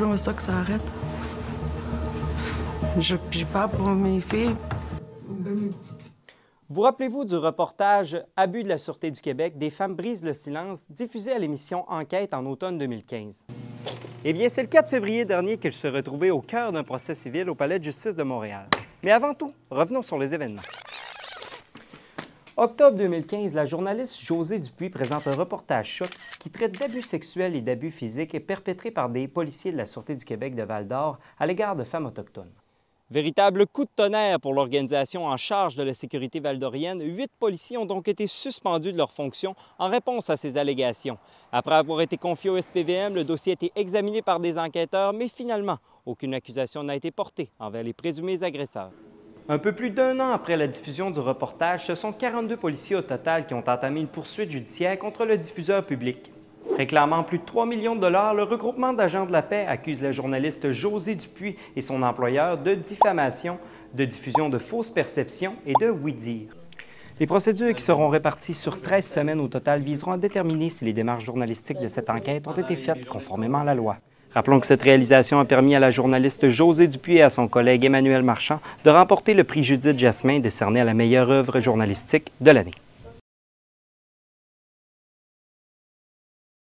j'aimerais ça que ça arrête. J'ai peur pour mes filles. Vous rappelez-vous du reportage « Abus de la Sûreté du Québec, des femmes brisent le silence » diffusé à l'émission Enquête en automne 2015? Eh bien, c'est le 4 février dernier qu'il se retrouvait au cœur d'un procès civil au Palais de justice de Montréal. Mais avant tout, revenons sur les événements. Octobre 2015, la journaliste Josée Dupuis présente un reportage choc qui traite d'abus sexuels et d'abus physiques perpétrés par des policiers de la Sûreté du Québec de Val-d'Or à l'égard de femmes autochtones. Véritable coup de tonnerre pour l'organisation en charge de la sécurité valdorienne, 8 policiers ont donc été suspendus de leurs fonctions en réponse à ces allégations. Après avoir été confiés au SPVM, le dossier a été examiné par des enquêteurs, mais finalement, aucune accusation n'a été portée envers les présumés agresseurs. Un peu plus d'un an après la diffusion du reportage, ce sont 42 policiers au total qui ont entamé une poursuite judiciaire contre le diffuseur public. Réclamant plus de 3 millions de dollars, le regroupement d'agents de la paix accuse la journaliste Josée Dupuis et son employeur de diffamation, de diffusion de fausses perceptions et de oui-dire. Les procédures qui seront réparties sur 13 semaines au total viseront à déterminer si les démarches journalistiques de cette enquête ont été faites conformément à la loi. Rappelons que cette réalisation a permis à la journaliste Josée Dupuis et à son collègue Emmanuel Marchand de remporter le prix Judith Jasmin décerné à la meilleure œuvre journalistique de l'année.